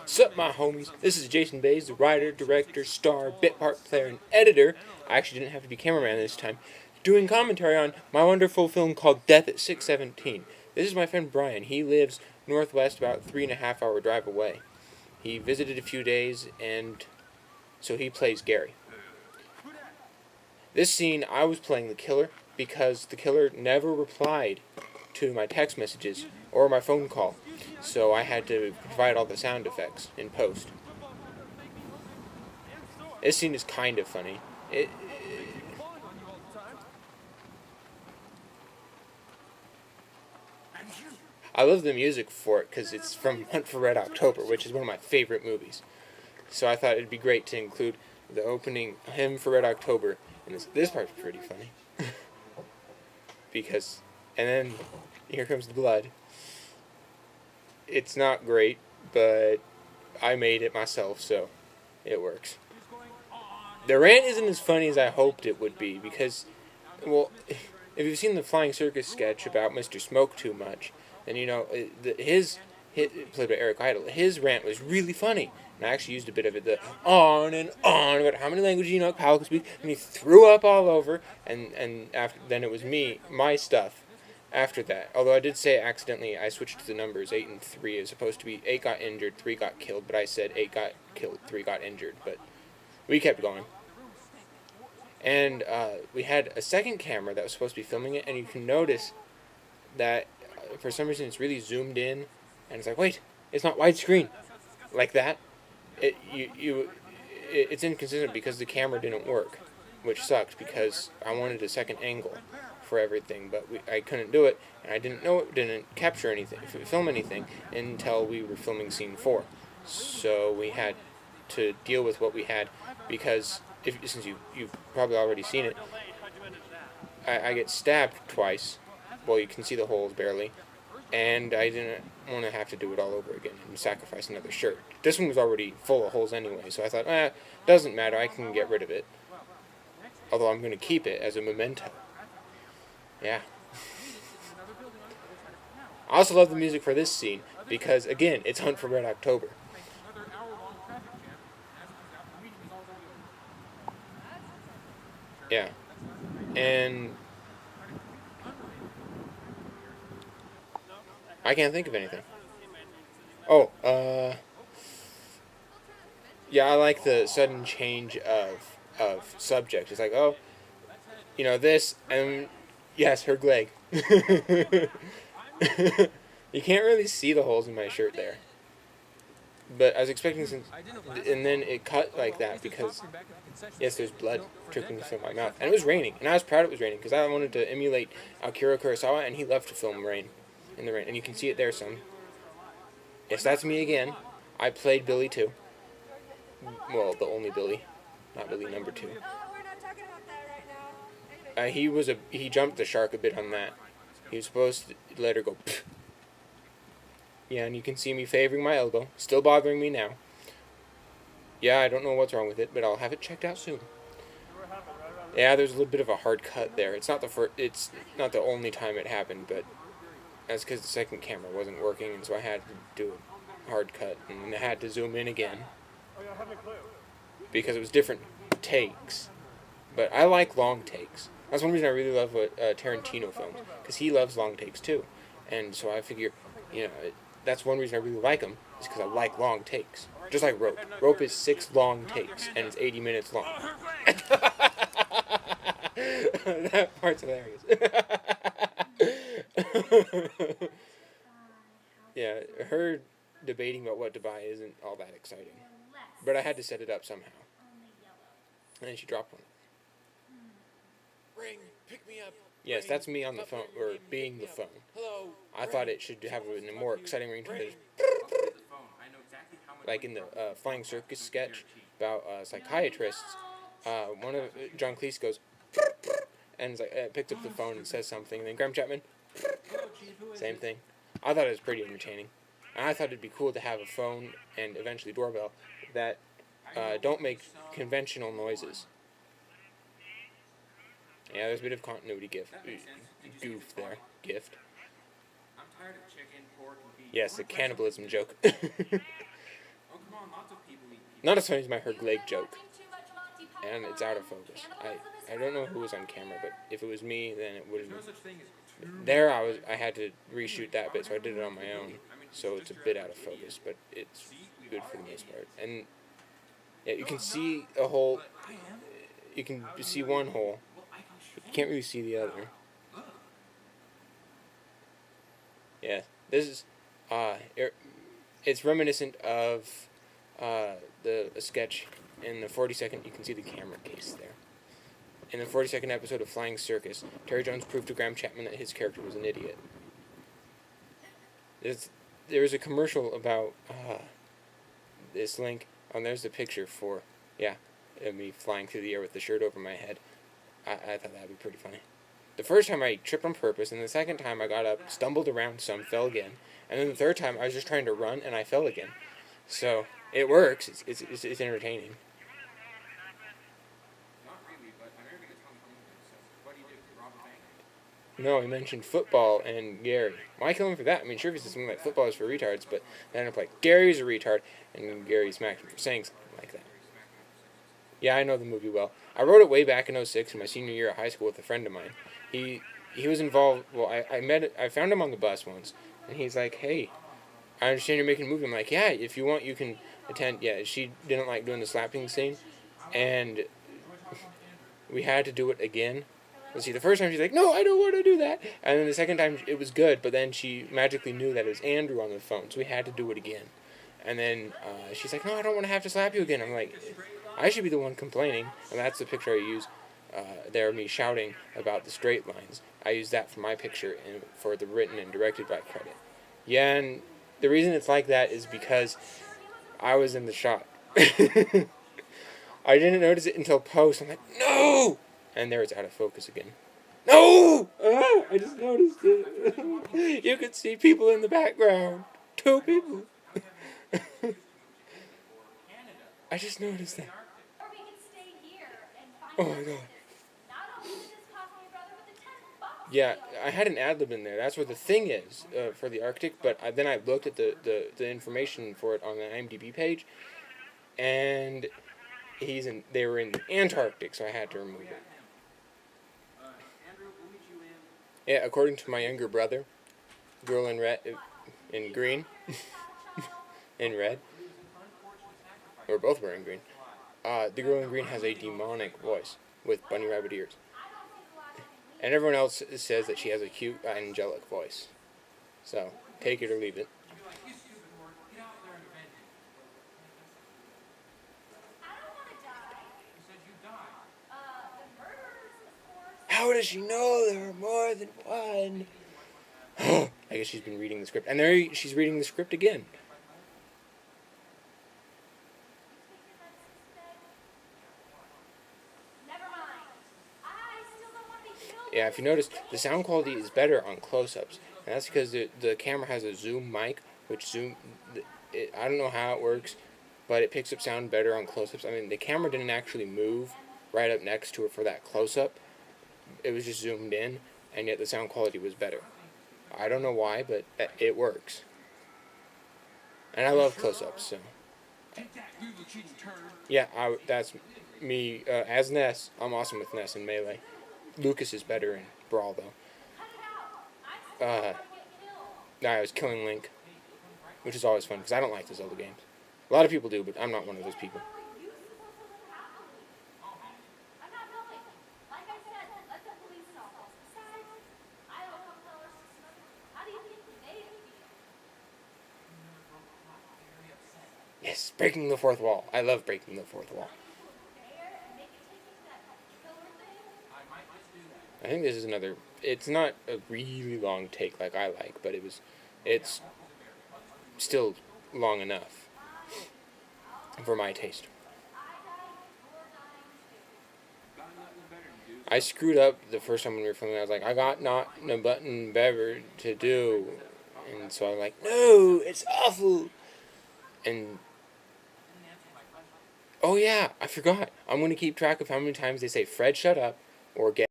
Sup, my homies? This is Jason Bays, the writer, director, star, bit part player, and editor. I actually didn't have to be cameraman this time. Doing commentary on my wonderful film called Death at 617. This is my friend Brian. He lives northwest, about 3.5 hour drive away. He visited a few days, and so he plays Gary. This scene, I was playing the killer because the killer never replied to my text messages or my phone call, so I had to provide all the sound effects in post. This scene is kind of funny. I love the music for it because it's from Hunt for Red October, which is one of my favorite movies. So I thought it'd be great to include the opening hymn for Red October, and this part's pretty funny. Because, and then here comes the blood. It's not great, but I made it myself, so it works. The rant isn't as funny as I hoped it would be, because, well, if you've seen the Flying Circus sketch about Mr. Smoke Too Much, then you know, his played by Eric Idle, his rant was really funny. And I actually used a bit of it, the on and on about how many languages you know Kyle can speak, and he threw up all over, and then it was my stuff after that. Although I did say accidentally, I switched to the numbers 8 and 3. It was supposed to be 8 got injured, 3 got killed, but I said 8 got killed, 3 got injured, but we kept going. And we had a second camera that was supposed to be filming it, and you can notice that for some reason it's really zoomed in, and it's like, wait, it's not widescreen like that. It's inconsistent because the camera didn't work, which sucked because I wanted a second angle for everything, but I couldn't do it, and I didn't capture anything, film anything until we were filming scene 4. So we had to deal with what we had, because since you've probably already seen it, I get stabbed twice. Well, you can see the holes barely, and I didn't want to have to do it all over again and sacrifice another shirt. This one was already full of holes anyway, so I thought, doesn't matter, I can get rid of it. Although I'm going to keep it as a memento. Yeah. I also love the music for this scene, because, again, it's Hunt for Red October. Yeah. And I can't think of anything. Oh, yeah, I like the sudden change of subject. It's like, oh, you know, this, and yes, her leg. You can't really see the holes in my shirt there. But I was expecting some, and then it cut like that because, yes, there's blood trickling from my mouth. And it was raining, and I was proud it was raining because I wanted to emulate Akira Kurosawa, and he loved to film rain. In the rain, and you can see it there some. Yes, that's me again. I played Billy too. Well, the only Billy, not Billy number 2. We're not talking about that right now. He jumped the shark a bit on that. He was supposed to let her go. Pfft. Yeah, and you can see me favoring my elbow, still bothering me now. Yeah, I don't know what's wrong with it, but I'll have it checked out soon. Yeah, there's a little bit of a hard cut there. It's not the only time it happened, but that's because the second camera wasn't working, and so I had to do a hard cut, and I had to zoom in again because it was different takes. But I like long takes. That's one reason I really love Tarantino films, because he loves long takes too. And so I figure, you know, that's one reason I really like him, is because I like long takes. Just like Rope. Rope is 6 long takes, and it's 80 minutes long. That part's hilarious. Yeah, her debating about what to buy isn't all that exciting. But I had to set it up somehow. And then she dropped one. Ring, pick me up. Yes, that's me on the phone, or being the phone. Hello. I thought it should have a more exciting ringtone. Like in the Flying Circus sketch about psychiatrists, one of John Cleese goes, and picks up the phone and says something, and then Graham Chapman, same thing. I thought it was pretty entertaining. And I thought it'd be cool to have a phone, and eventually doorbell, that don't make conventional noises. Yeah, there's a bit of continuity goof there. Gift. Yes, a cannibalism joke. Not as funny as my her leg joke. And it's out of focus. I don't know who was on camera, but if it was me, then it wouldn't. There, I had to reshoot that bit, so I did it on my own. So it's a bit out of focus, but it's good for the most part. And yeah, you can see a hole. You can see one hole. But you can't really see the other. Yeah, this is it's reminiscent of the sketch in the 42nd. You can see the camera case there. In the 42nd episode of Flying Circus, Terry Jones proved to Graham Chapman that his character was an idiot. There was a commercial about this link. Oh, there's the picture for, me flying through the air with the shirt over my head. I thought that would be pretty funny. The first time I tripped on purpose, and the second time I got up, stumbled around some, fell again. And then the third time I was just trying to run, and I fell again. So, it works. It's entertaining. No, he mentioned football and Gary. Why kill him for that? I mean, sure, if he said something like football is for retards, but then it's like, Gary's a retard, and Gary smacked him for saying something like that. Yeah, I know the movie well. I wrote it way back in 06 in my senior year at high school with a friend of mine. He was involved, well, I found him on the bus once, and he's like, hey, I understand you're making a movie. I'm like, yeah, if you want, you can attend. Yeah, she didn't like doing the slapping scene, and we had to do it again. Let's see, the first time she's like, no, I don't want to do that. And then the second time it was good, but then she magically knew that it was Andrew on the phone, so we had to do it again. And then she's like, no, I don't want to have to slap you again. I'm like, I should be the one complaining. And that's the picture I use there, me shouting about the straight lines. I use that for my picture and for the written and directed by credit. Yeah, and the reason it's like that is because I was in the shot. I didn't notice it until post. I'm like, no! And there it's out of focus again. No! I just noticed it. You could see people in the background. 2 people. I just noticed that. Oh my god. Yeah, I had an ad lib in there. That's where the thing is for the Arctic, but then I looked at the information for it on the IMDb page, and they were in the Antarctic, so I had to remove it. Yeah, according to my younger brother, girl in red, in green, in red, we're both wearing green. The girl in green has a demonic voice with bunny rabbit ears. And everyone else says that she has a cute, angelic voice. So, take it or leave it. How does she know there are more than one? I guess she's been reading the script. And there she's reading the script again. Yeah, if you notice, the sound quality is better on close-ups. And that's because the camera has a zoom mic, which I don't know how it works, but it picks up sound better on close-ups. I mean, the camera didn't actually move right up next to it for that close-up. It was just zoomed in, and yet the sound quality was better. I don't know why, but it works. And I love close-ups, so. Yeah, that's me. As Ness, I'm awesome with Ness in Melee. Lucas is better in Brawl, though. I was killing Link, which is always fun, because I don't like the Zelda games. A lot of people do, but I'm not one of those people. Yes, breaking the fourth wall. I love breaking the fourth wall. I think this is another. It's not a really long take like I like, but it's still long enough for my taste. I screwed up the first time when we were filming. I was like, I got not a button bever to do, and so I'm like, no, it's awful. And oh yeah, I forgot. I'm gonna keep track of how many times they say Fred, shut up, or get.